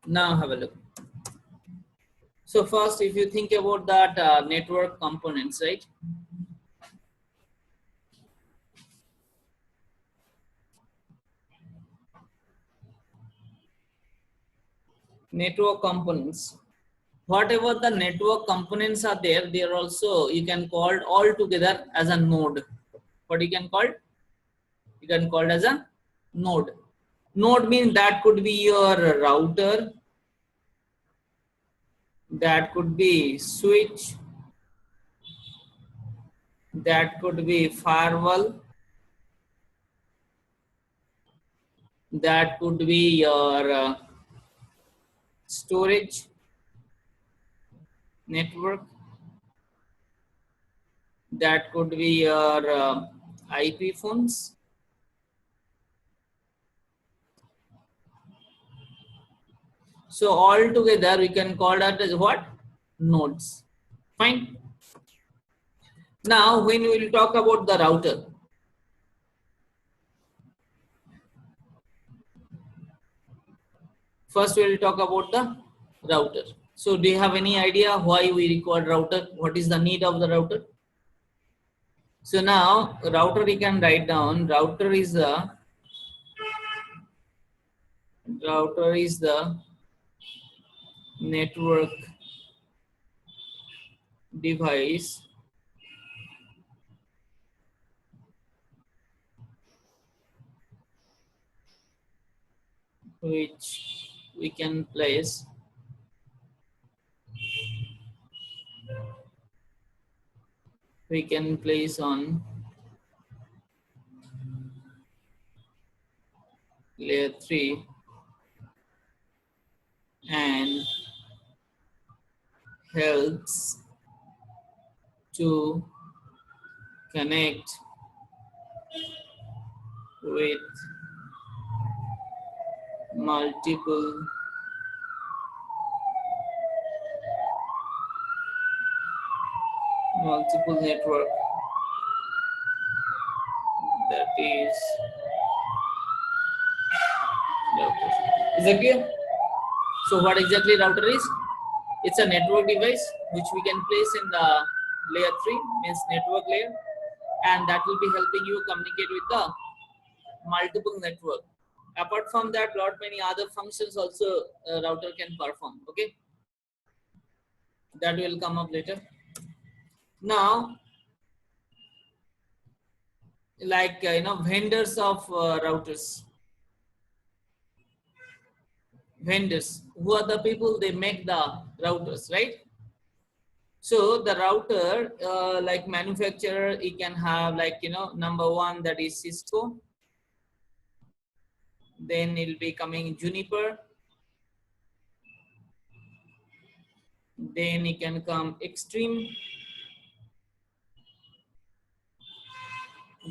Now have a look. So first, if you think about that network components, right? Network components. Whatever the network components are there, they are also you can call it all together as a node. What you can call? You can call it as a node. Node means that could be your router, that could be switch, that could be firewall, that could be your storage network, that could be your IP phones. So all together we can call that as what? Nodes. Fine. Now when we will talk about the router, first we will talk about the router. So do you have any idea why we require router? What is the need of the router? So now router we can write down. Router is the network device which we can place on layer 3 and helps to connect with multiple network, that is router. Is that clear? So what exactly router is? It's a network device which we can place in the layer 3, means network layer, and that will be helping you communicate with the multiple network. Apart from that, lot many other functions also router can perform. Okay, that will come up later. Now, like vendors of routers, vendors who are the people they make the routers, right? So the router, like manufacturer, it can have like number one, that is Cisco. Then it'll be coming Juniper. Then it can come Extreme.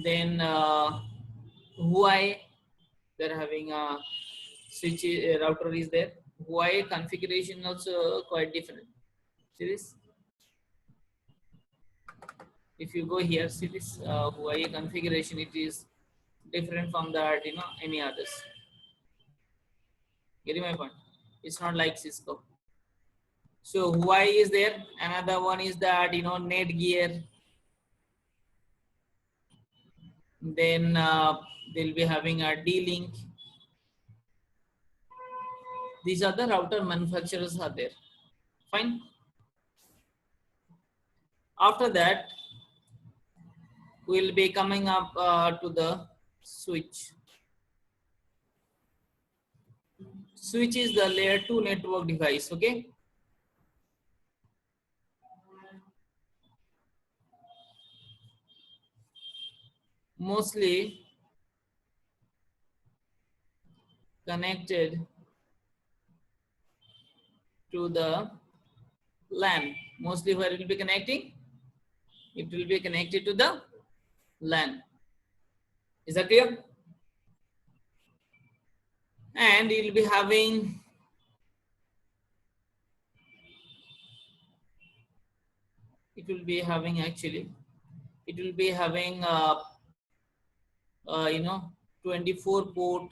Then Huawei, they're having a switch router is there. Huawei configuration also quite different. See this? If you go here, see this Huawei configuration, it is different from that any others. Getting my point? It's not like Cisco. So Huawei is there. Another one is that Netgear. Then they'll be having a D-Link. These are the router manufacturers are there. Fine. After that, we'll be coming up to the switch. Switch is the layer 2 network device. Okay. Mostly connected to the LAN. Mostly where it will be connecting? It will be connected to the LAN. Is that clear? And it will be having actually, it will be having 24 port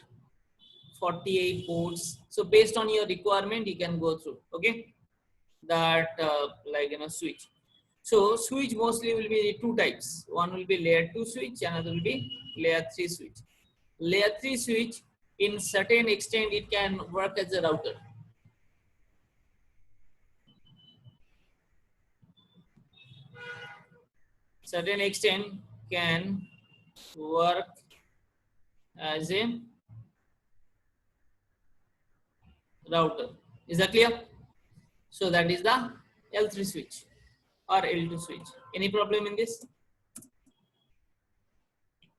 48 ports. So based on your requirement, you can go through. Okay, that like switch. So switch mostly will be two types. One will be layer 2 switch, another will be layer 3 switch. Layer 3 switch, in certain extent, it can work as a router. Certain extent can work as a router. Is that clear? So that is the L3 switch or L2 switch. Any problem in this?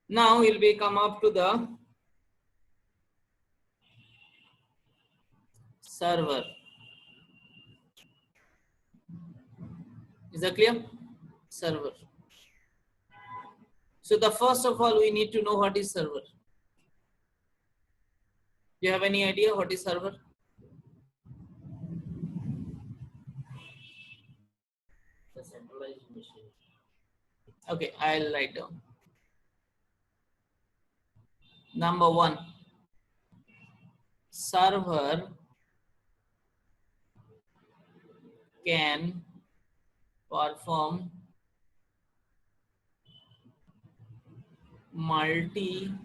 Now we'll be come up to the server. Is that clear? Server. So the first of all, we need to know what is server. Do you have any idea what is server? The centralized machine. Okay, I'll write down. Number one, server can perform multi-user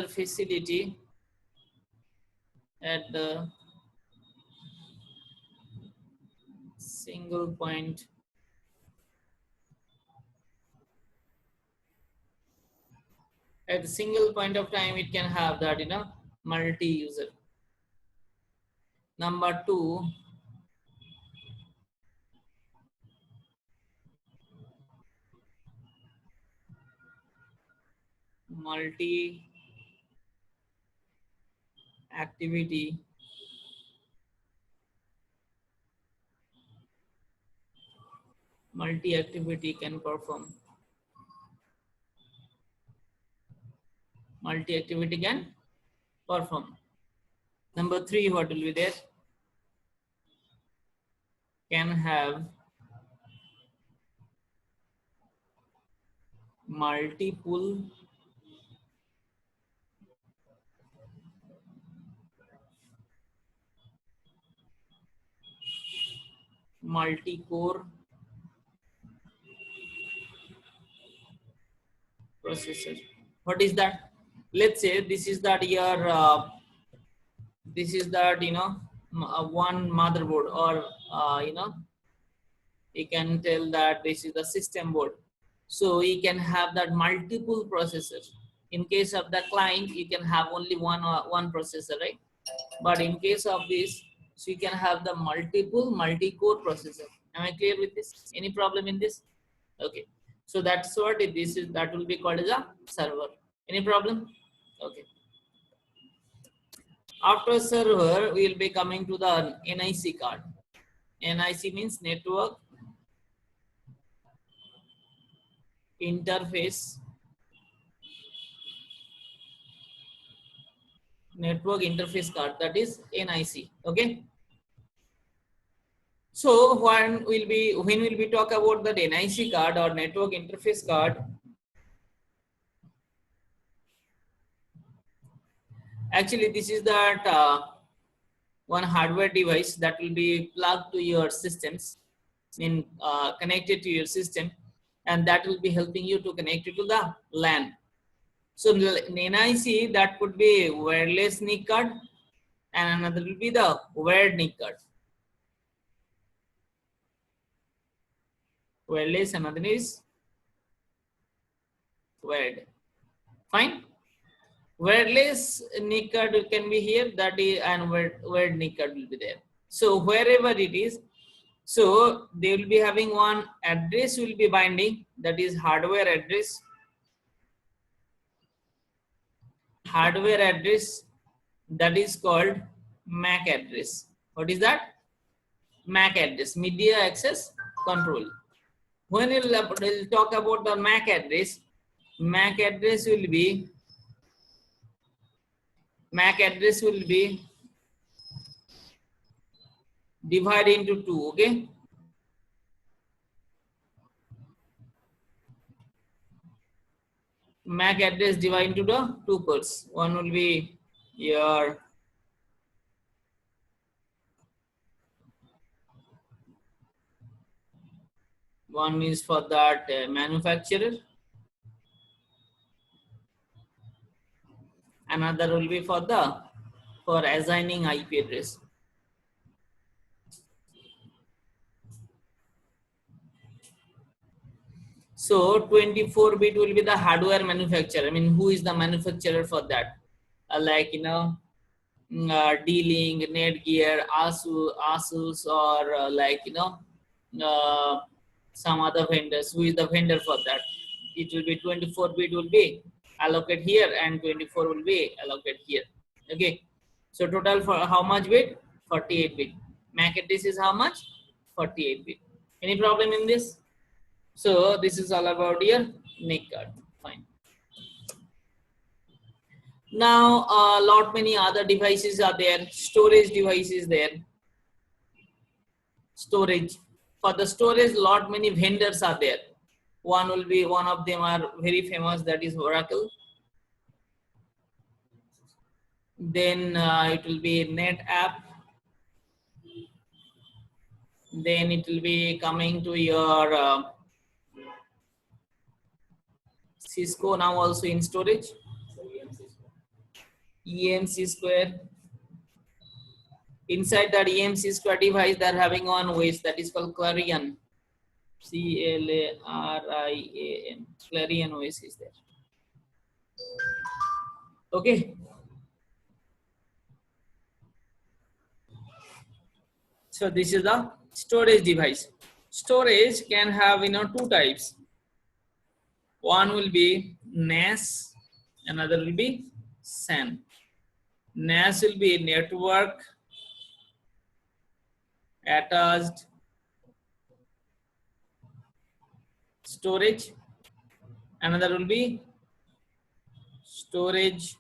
facility at the single point at a single point of time. It can have that multi-user. Number two, multi-activity can perform. Multi-activity can perform. Number three, what will be there? Can have multiple multi-core processor. What is that? Let's say this is that your this is that one motherboard, or you can tell that this is the system board. So you can have that multiple processors. In case of the client, you can have only one processor, right? But in case of this, so you can have the multi-core processor. Am I clear with this? Any problem in this? Okay. So that's what this is. That will be called as a server. Any problem? Okay. After server, we will be coming to the NIC card. NIC means network interface. Network interface card, that is NIC. Okay. So when we'll be talk about the NIC card or network interface card, actually this is that one hardware device that will be plugged to your systems, connected to your system, and that will be helping you to connect it to the LAN. So NIC, that could be wireless NIC card, and another will be the wired NIC card. Wireless, another is wired. Fine. Wireless NIC card can be here, that is, and wired NIC card will be there. So wherever it is, so they will be having one address will be binding, that is hardware address. Hardware address, that is called MAC address. What is that? MAC address, media access control. When we'll talk about the MAC address will be divide into 2, okay? MAC address divide into the 2 parts. One will be your one is for that manufacturer, another will be for assigning IP address. So 24-bit will be the hardware manufacturer. I mean, who is the manufacturer for that? Like, D-Link, Netgear, Asus, or uh, some other vendors. Who is the vendor for that? It will be 24-bit will be allocated here and 24 will be allocated here. Okay. So total for how much bit? 48-bit. MAC address is how much? 48-bit. Any problem in this? So this is all about your NIC card. Fine. Now a lot many other devices are there. Storage devices there. Storage. For the storage, lot many vendors are there. One of them are very famous, that is Oracle. Then it will be NetApp. Then it will be coming to your Cisco now also in storage. EMC Square. Inside that EMC Square device, they are having one OS that is called Clarion. Clarion. Clarion OS is there. Okay. So this is the storage device. Storage can have two types. One will be NAS, another will be SAN. NAS will be network attached storage. Another will be storage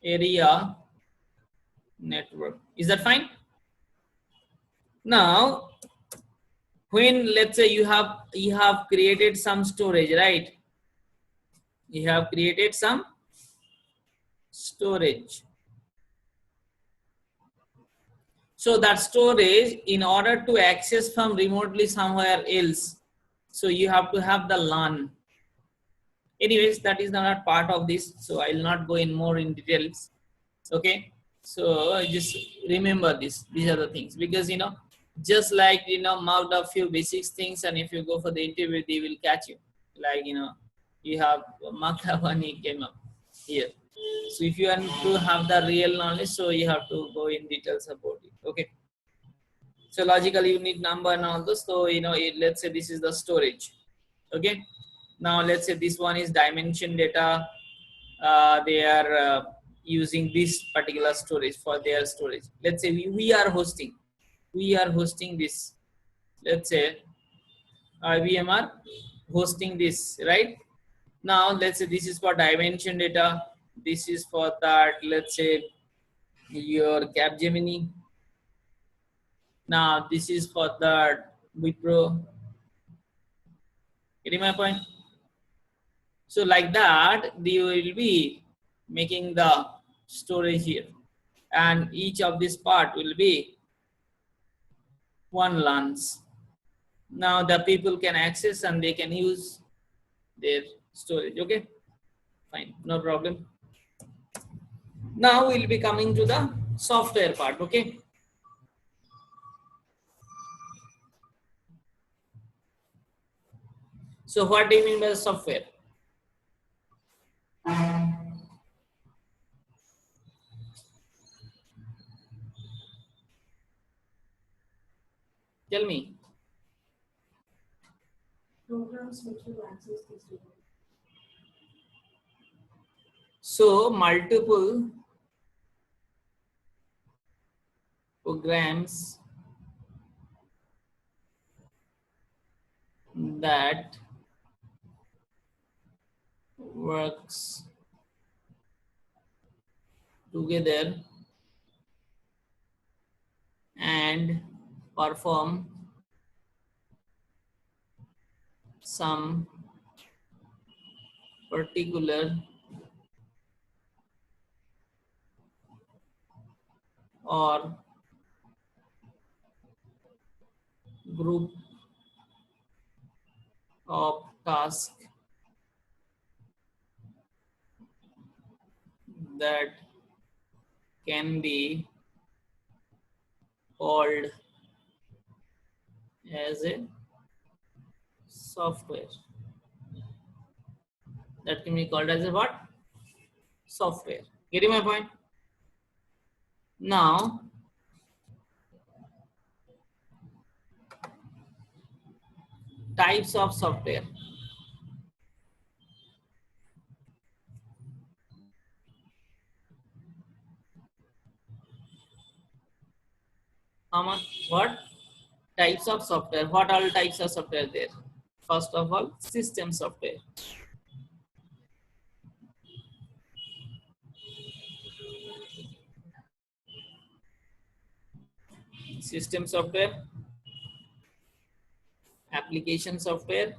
area network. Is that fine? Now, when let's say you have created some storage, right? You have created some storage. So that storage, in order to access from remotely somewhere else, so you have to have the LAN. Anyways, that is not part of this, so I will not go in more in details. Okay, so just remember this. These are the things, because just like marked a few basic things, and if you go for the interview, they will catch you. Like you have marked one, it came up here. So if you want to have the real knowledge, so you have to go in details about it. Okay. So logically you need number and all this. So let's say this is the storage. Okay. Now let's say this one is dimension data. They are using this particular storage for their storage. Let's say we are hosting this. Let's say IBM are hosting this, right? Now let's say this is for dimension data. This is for that, let's say your Capgemini. Now this is for that Wipro. Getting my point? So like that, they will be making the storage here, and each of this part will be one LANs. Now the people can access and they can use their storage. Okay, fine, no problem. Now we'll be coming to the software part. Okay. So what do you mean by the software? Tell me. Programs which will access this data. So multiple programs that works together and perform some particular or group of tasks that can be called as a software. That can be called as a what? Software. Getting my point? Now, types of software. How much? What? Types of software. What all types of software there? First of all, system software. System software, application software,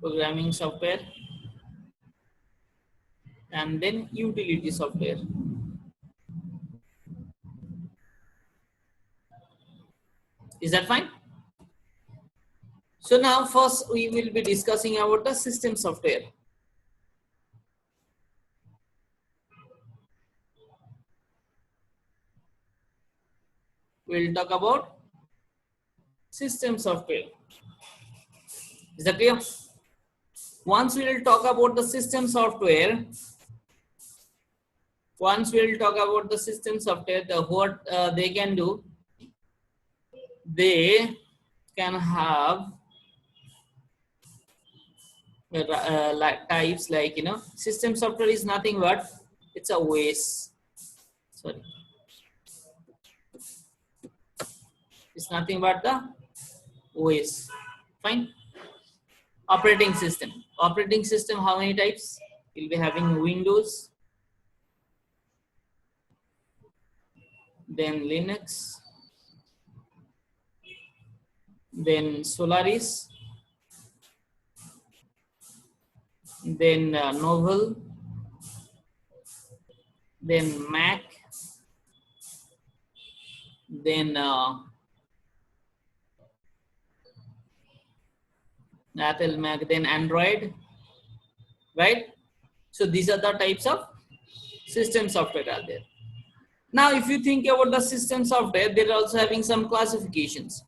programming software, and then utility software. Is that fine? So now first we will be discussing about the system software. We'll talk about system software. Is that clear? Once we will talk about the system software, the what they can do, they can have like types like, system software is nothing but it's a OS. Sorry, it's nothing but the OS. Fine. Operating system. Operating system, how many types? We'll be having Windows, then Linux, then Solaris, then Novel, then Mac, then Apple Mac, then Android, right? So these are the types of system software are there. Now, if you think about the system software, they're also having some classifications.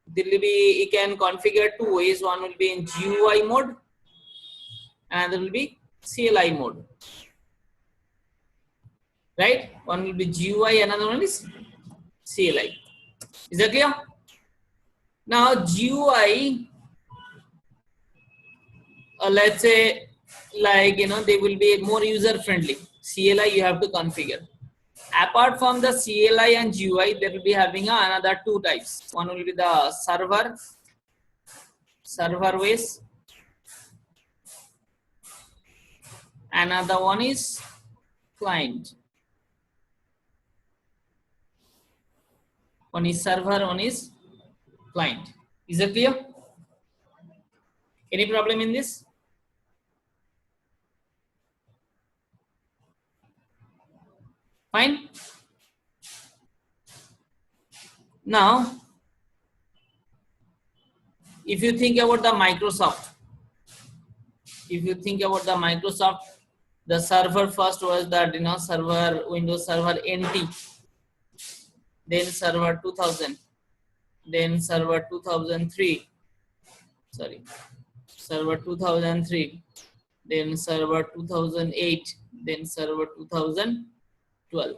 There will be, you can configure two ways. One will be in GUI mode, and there will be CLI mode. Right? One will be GUI, another one is CLI. Is that clear? Now, GUI, let's say, like, they will be more user friendly. CLI you have to configure. Apart from the CLI and GUI, there will be having another two types. One will be the server base. Another one is client. One is server, one is client. Is that clear? Any problem in this? Fine. Now, if you think about the Microsoft, the server first was that, server, Windows Server NT, then server 2000, then server 2003, server 2003, then server 2008, then server 2012.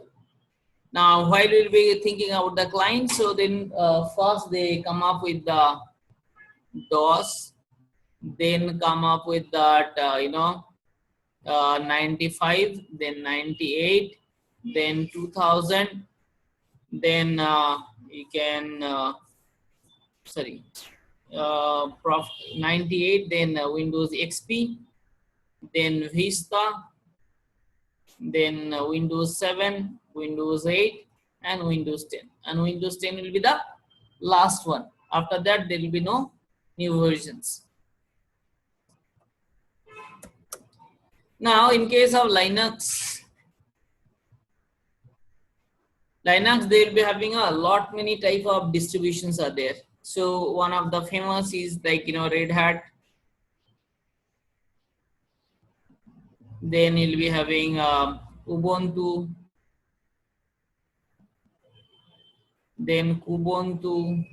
Now, while we'll be thinking about the client, so then first they come up with the DOS, then come up with that, 95, then 98, then 2000, then you can sorry, 98, then Windows XP, then Vista, then Windows 7, Windows 8, and Windows 10. And Windows 10 will be the last one. After that, there will be no new versions. Now, in case of Linux, they will be having a lot many type of distributions are there. So one of the famous is like Red Hat. Then you'll be having Ubuntu, then Kubuntu,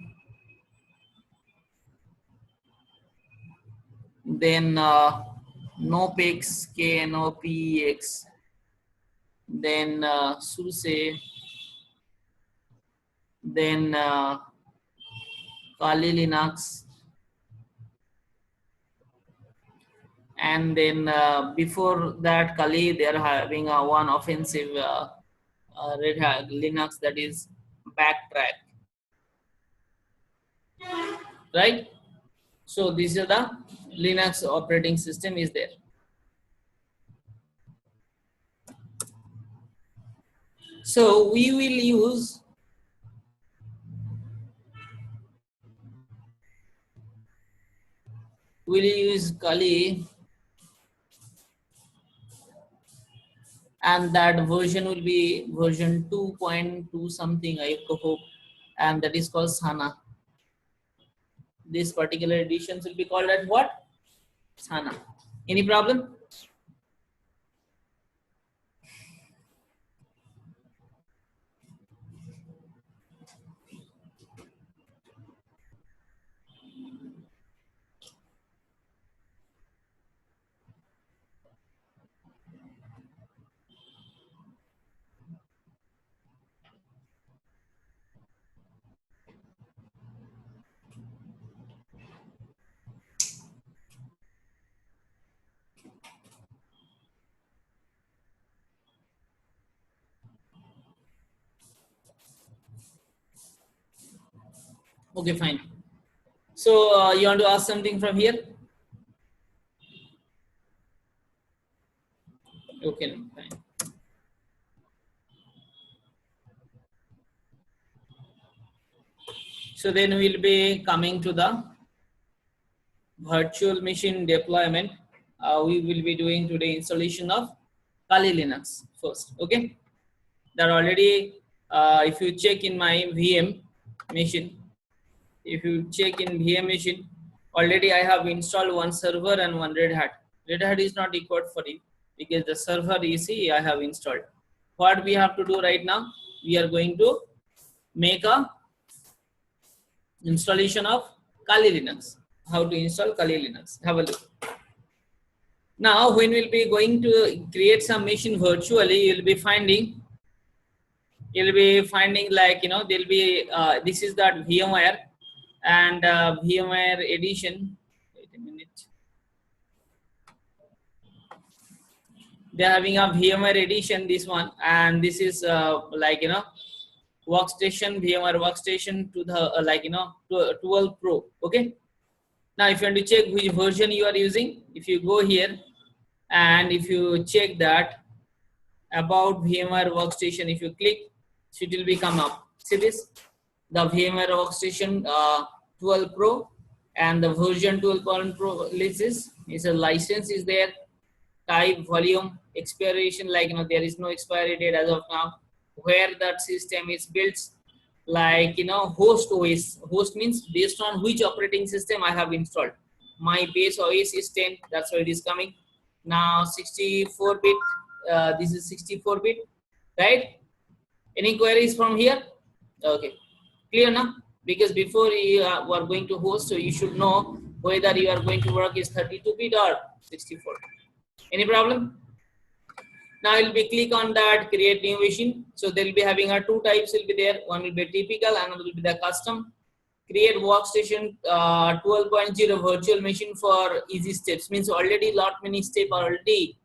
then Knopex, Knopex, then SUSE, then Kali Linux, and then before that Kali, they are having one offensive Red Hat Linux, that is Backtrack, right? So this is the Linux operating system is there. So we will use Kali, and that version will be version 2.2 something, I hope, and that is called Sana. This particular edition will be called as what? Sana. Any problem? Okay, fine. So you want to ask something from here? Okay, fine. So then we'll be coming to the virtual machine deployment. We will be doing today installation of Kali Linux first. Okay, that already if you check in my VM machine, already I have installed one server and one Red Hat. Red Hat is not required for it because the server I have installed. What we have to do right now, we are going to make a installation of Kali Linux. How to install Kali Linux? Have a look. Now, when we'll be going to create some machine virtually, you'll be finding like there'll be this is that VMware and VMware edition. Wait a minute. They're having a VMware edition, this one, and this is workstation, VMware workstation to the 12 Pro. Okay. Now, if you want to check which version you are using, if you go here and if you check that about VMware workstation, if you click, it will be come up. See this, the VMware workstation 12 Pro and the version 12 Pro is a license is there, type, volume, expiration, there is no expiry date as of now, where that system is built, host OS. Host means based on which operating system I have installed. My base OS is 10, that's why it is coming. Now 64-bit, this is 64-bit, right? Any queries from here? Okay, clear now? Because before you are going to host, so you should know whether you are going to work is 32-bit or 64. Any problem? Now you'll be click on that create new machine. So they'll be having two types will be there. One will be typical, another will be the custom. Create workstation 12.0 virtual machine for easy steps. Means already lot many steps are already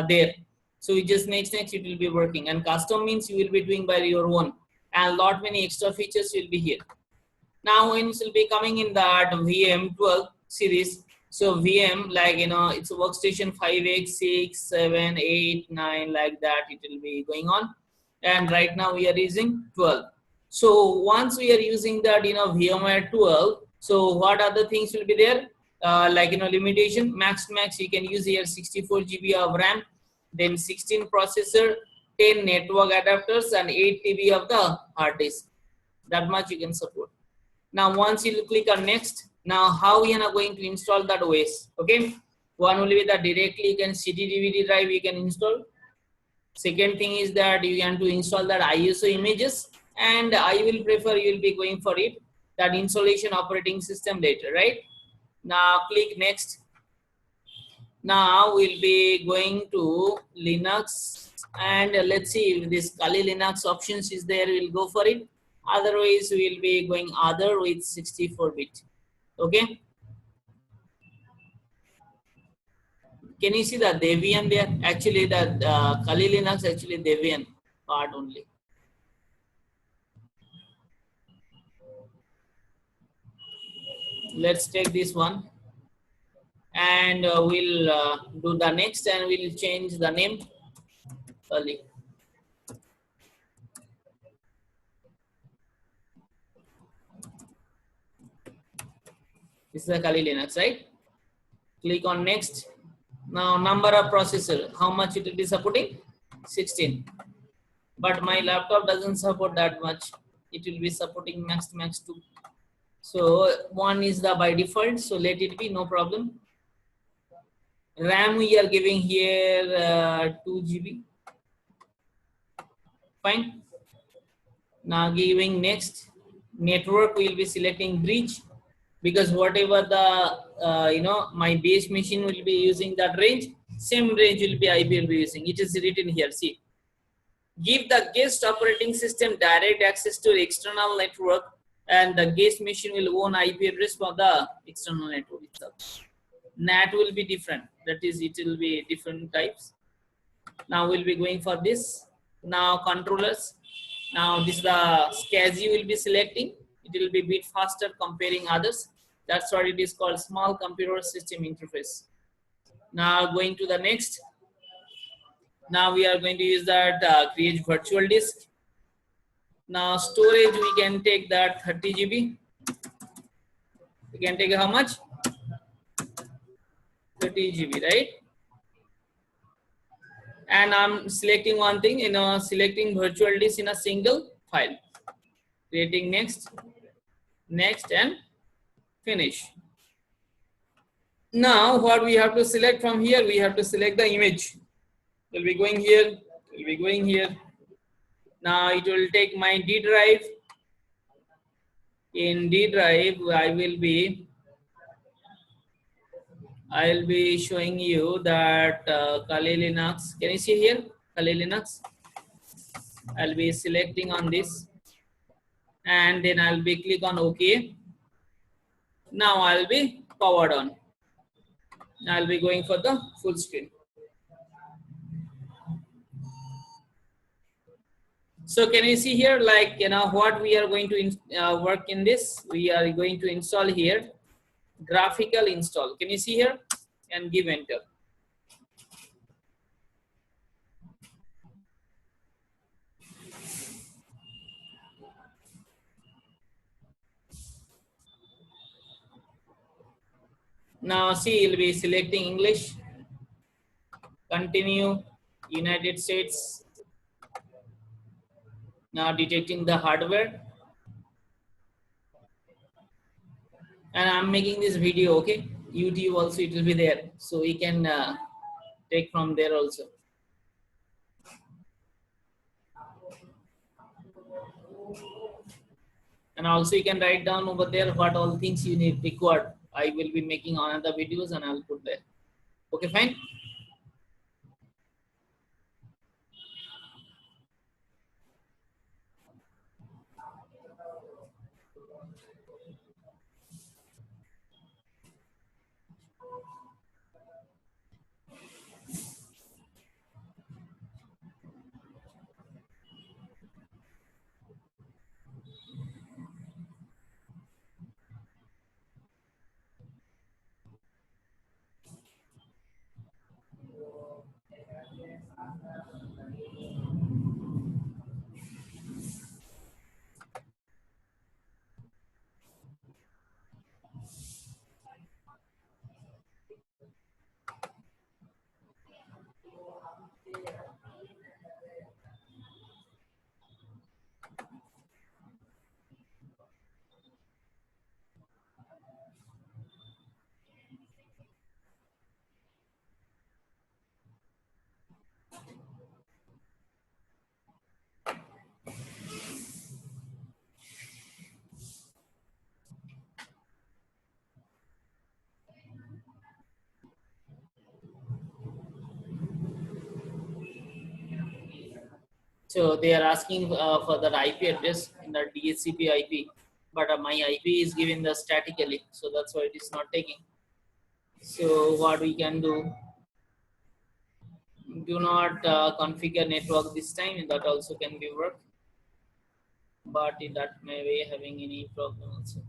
there. So you just next it will be working, and custom means you will be doing by your own, and lot many extra features will be here. Now when it will be coming in that VM12 series, so VM, like it's a workstation 5x, 6, 7, 8, 9, like that it will be going on. And right now we are using 12. So once we are using that VMware 12, so what other things will be there? Like limitation, max to max you can use here 64 GB of RAM, then 16 processor, 10 network adapters, and 8 TB of the hard disk. That much you can support. Now once you click on next, now how we are going to install that OS? Okay, one will be that directly you can CD DVD drive you can install. Second thing is that you can to install that ISO images, and I will prefer you will be going for it that installation operating system later, right? Now click next. Now we'll be going to Linux, and let's see if this Kali Linux options is there, we'll go for it. Otherwise we'll be going other with 64-bit. Okay, can you see the Debian there? Actually the Kali Linux actually Debian part only. Let's take this one, and we'll do the next, and we'll change the name Kali. This is the Kali Linux, right? Click on next. Now number of processor, how much it will be supporting? 16. But my laptop doesn't support that much. It will be supporting max to max 2. So one is the by default, so let it be, no problem. RAM we are giving here 2 GB. Fine. Now giving next. Network we will be selecting bridge, because whatever the my base machine will be using that range, same range will be IP will be using. It is written here. See, give the guest operating system direct access to the external network, and the guest machine will own IP address for the external network itself. NAT will be different. That is, it will be different types. Now we'll be going for this. Now controllers. Now this is the SCSI will be selecting. It will be a bit faster comparing others. That's what it is called, small computer system interface. Now going to the next. Now we are going to use that create virtual disk. Now storage we can take that 30 GB. We can take how much? 30 GB, right? And I'm selecting one thing, selecting virtual disk in a single file. Creating next, next, and finish. Now what we have to select from here, we have to select the image. We'll be going here, we'll be going here. Now it will take my D drive. In D drive, I'll be showing you that Kali Linux. Can you see here? Kali Linux. I'll be selecting on this, and then I'll be click on OK. Now I'll be powered on. I'll be going for the full screen. So can you see here, like what we are going to work in this? We are going to install here graphical install. Can you see here? And give enter. Now see, you'll be selecting English, continue, United States. Now detecting the hardware, and I'm making this video. Okay, YouTube also it will be there, so we can take from there also. And also you can write down over there what all things you need required. I will be making another videos and I'll put there. Okay, fine. So they are asking for the IP address in the DHCP IP, but my IP is given the statically, so that's why it is not taking. So what we can do not configure network this time, and that also can be work, but that may be having any problem also.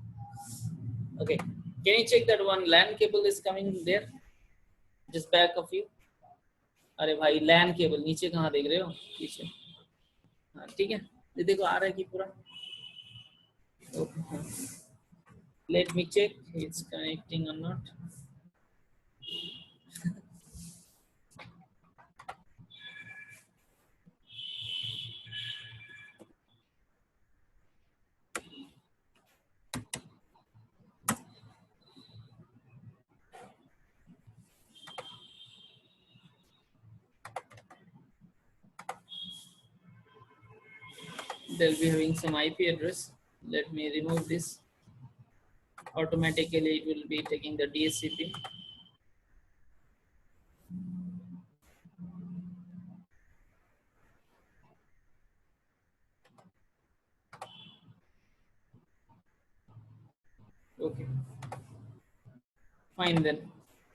Okay, can you check that one LAN cable is coming there, just back of you? अरे भाई LAN cable नीचे कहाँ देख रहे हो? पीछे. हाँ ठीक है, ये देखो आ रहा है कि पूरा. Okay. Let me check it's connecting or not. They'll be having some IP address. Let me remove this. Automatically it will be taking the DHCP. Okay, fine then.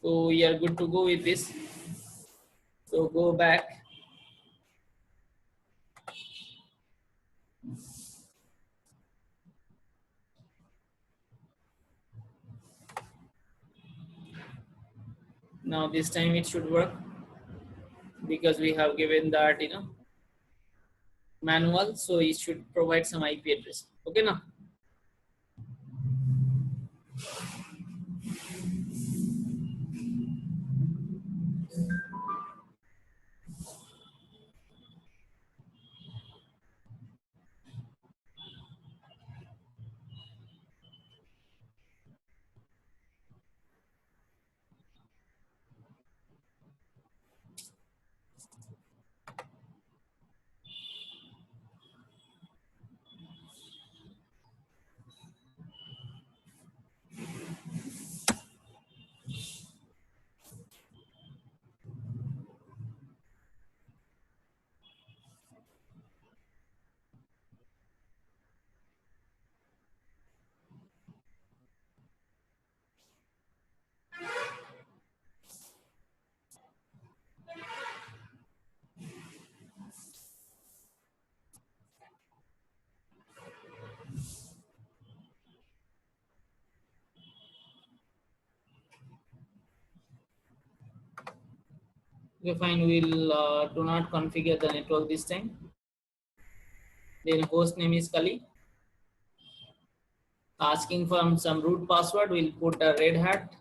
So we are good to go with this. So go back. Now this time it should work because we have given that manual, so it should provide some IP address. Okay now. Okay, fine. We'll do not configure the network this time. Then host name is Kali. Asking for some root password. We'll put a red hat.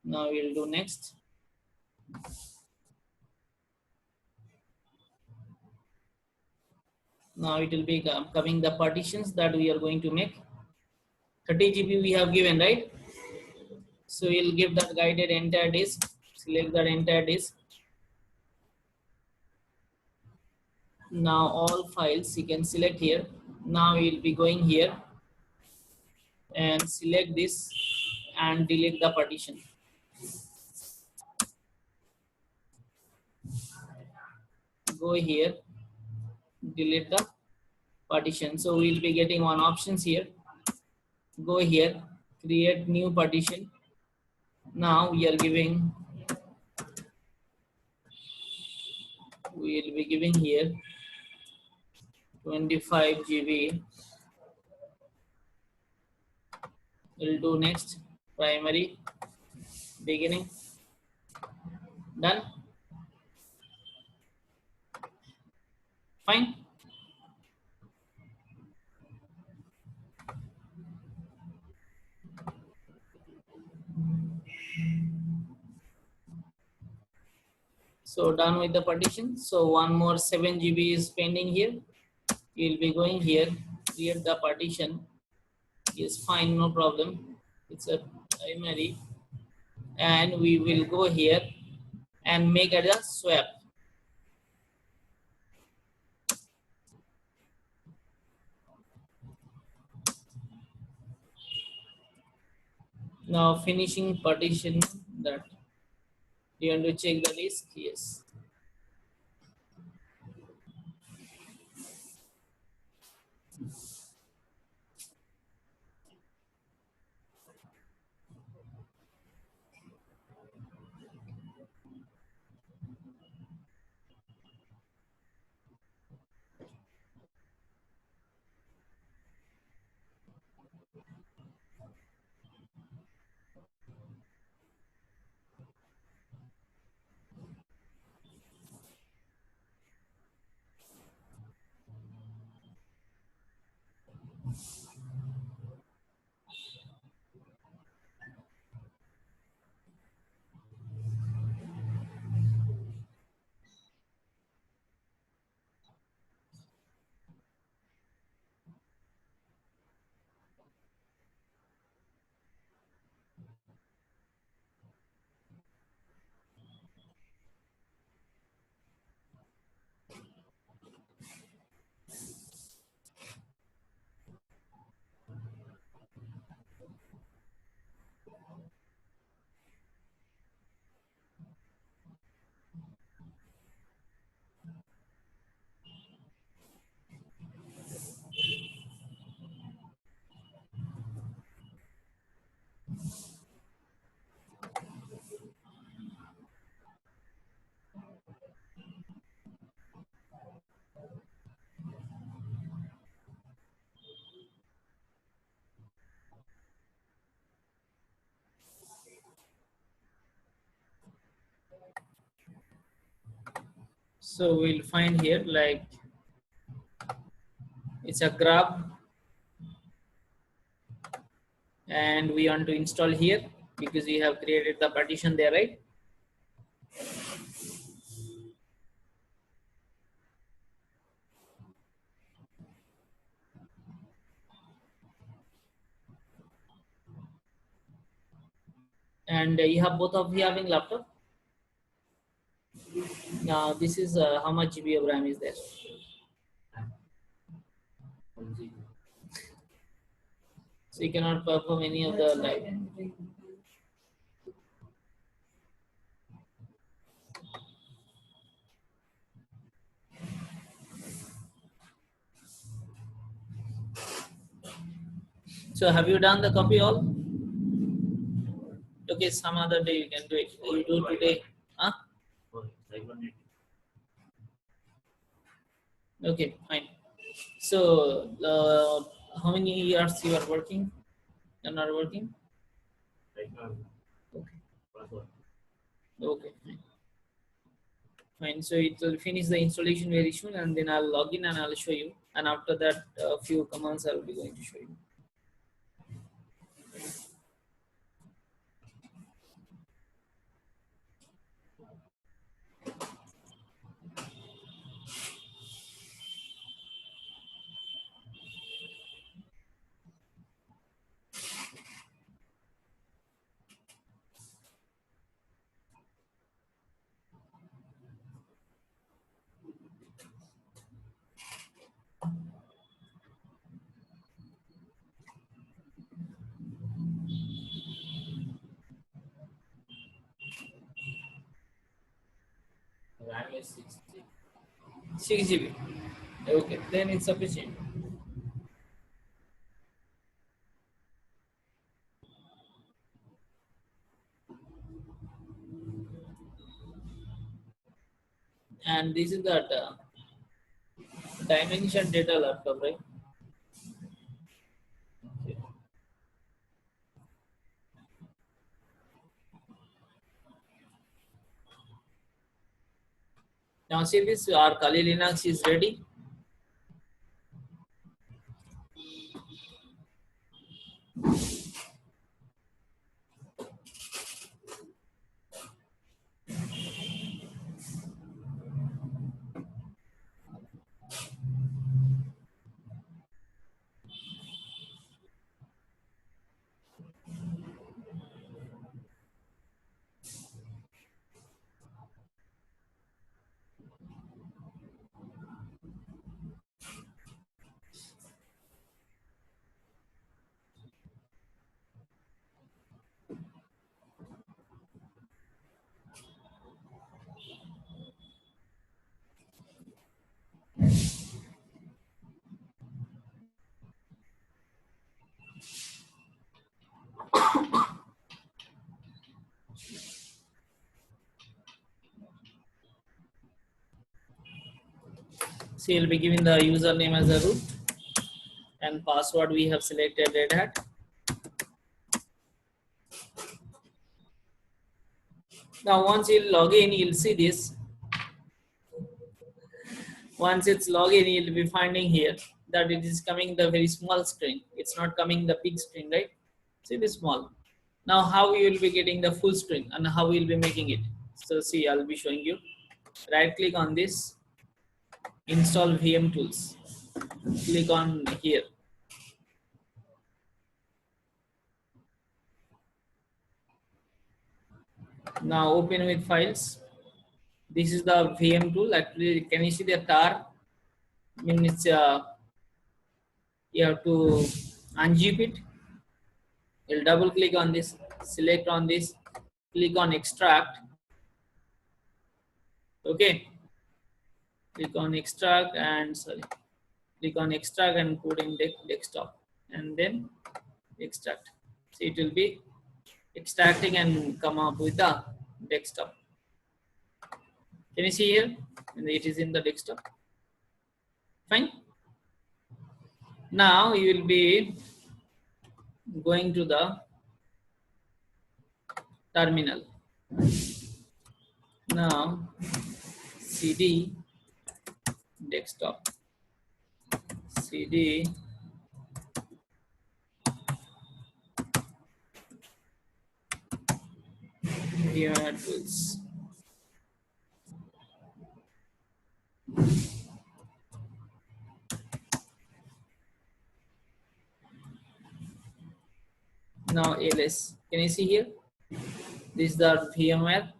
Now we'll do next. Now it will be coming the partitions that we are going to make. 30 GB we have given, right? So we'll give that guided entire disk. Select that entire disk. Now all files you can select here. Now we'll be going here and select this and delete the partition. Go here, delete the partition. So we'll be getting one options here. Go here, create new partition. Now we are giving, we will be giving here 25 GB. We'll do next, primary, beginning, done, fine. So done with the partition. So one more 7 GB is pending here. We'll be going here, create the partition. Is fine, no problem. It's a primary, and we will go here and make it a swap. Now finishing partition that You want to check the disk? Yes. So we'll find here like it's a grub, and we want to install here because we have created the partition there, right? And you have both of you having laptop. Now this is how much GB of RAM is there? So you cannot perform any of the like. So have you done the copy all? Okay, some other day you can do it. You do today, huh? Okay, fine. So how many years you are working? You're not working. Okay. Okay, fine. Fine. So it will finish the installation very soon, and then I'll log in and I'll show you. And after that, a few commands I'll be going to show you. RAM is 6 GB. Okay, then it's sufficient. And this is that dimension data laptop, right? Okay. Now see this, our Kali Linux is ready. So you'll be giving the username as a root and password we have selected Red Hat. Now once you log in, you'll see this. Once it's login, you'll be finding here that it is coming the very small screen. It's not coming the big screen, right? See this small. Now how you will be getting the full screen and how we will be making it. So see, I'll be showing you. Right click on this, install VM tools. Click on here. Now open with files. This is the VM tool. Actually, can you see the tar? I mean, it's you have to unzip it. You'll double click on this, select on this, click on extract. Okay, click on extract and click on extract and put in desktop and then extract. So it will be extracting and come up with the desktop. Can you see here? And it is in the desktop. Fine. Now you will be going to the terminal. Now cd desktop, cd VMware tools. Now ls. Can you see here? This is the VMware.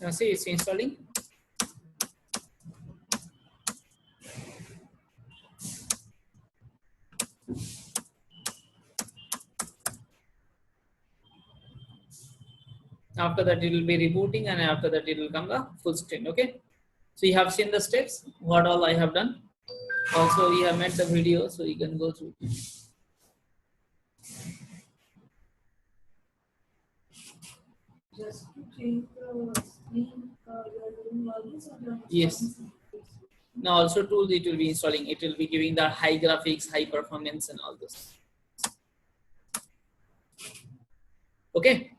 Now see, it's installing. After that it will be rebooting and after that it will come the full screen. Okay, so you have seen the steps, what all I have done. Also we have made the video, so you can go through. Just to change the screen, you are doing all this or you are Yes. installing something? Now also tools it will be installing. It will be giving the high graphics, high performance and all this. Okay.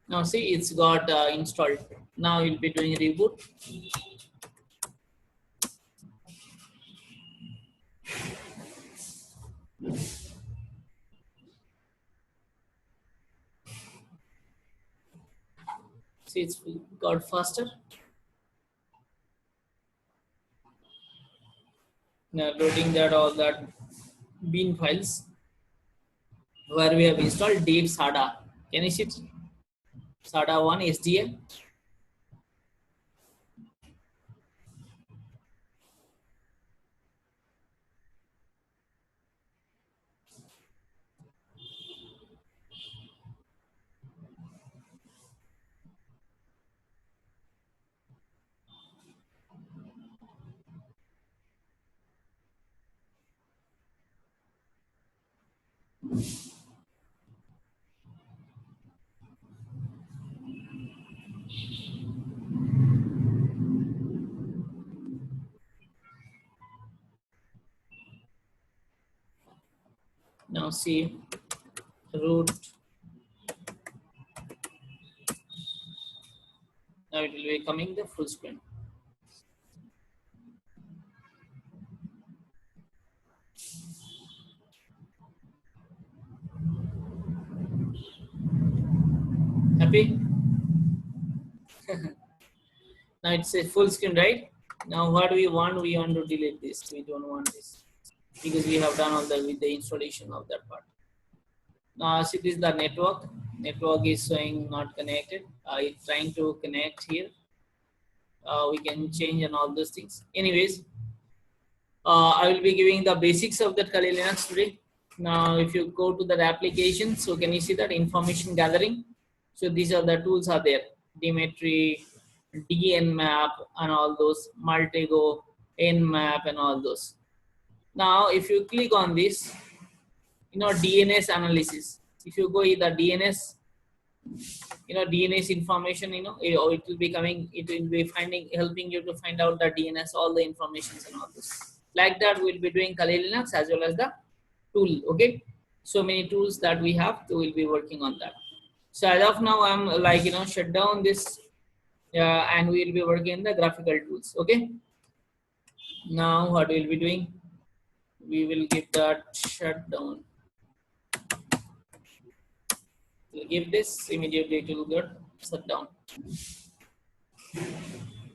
Now see, it's got installed. Now you'll be doing reboot. See, it's got faster. Now loading that all that bin files where we have installed dev SADA. Can you see it? SADA 1 SDA. Now see root. Now it will be coming the full screen. Happy? Now it's a full screen, right? Now what do we want? We want to delete this. We don't want this because we have done all the with the installation of that part. Now see this is the network. Network is showing not connected. It's trying to connect here. We can change and all those things. Anyways, I will be giving the basics of that Kali Linux today. Now, if you go to that application, so can you see that information gathering? So these are the tools are there: Dimetri, DNmap, and all those, Multigo, Nmap, and all those. Now, if you click on this, DNS analysis. If you go in the DNS, DNS information, it will be coming, it will be helping you to find out the DNS, all the informations and all this. Like that, we'll be doing Kali Linux as well as the tool. Okay, so many tools that we have, so we'll be working on that. So as of now, I'm like shut down this, and we'll be working in the graphical tools. Okay, now what we'll be doing, we will give that shutdown. We'll give this immediately, it will get shut down.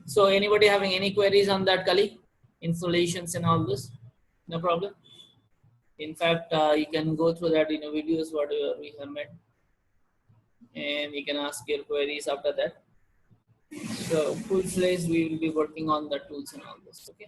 So anybody having any queries on that Kali installations and all this? No problem. In fact, you can go through that videos whatever we have made, and you can ask your queries after that. So full fledged we will be working on the tools and all this. Okay.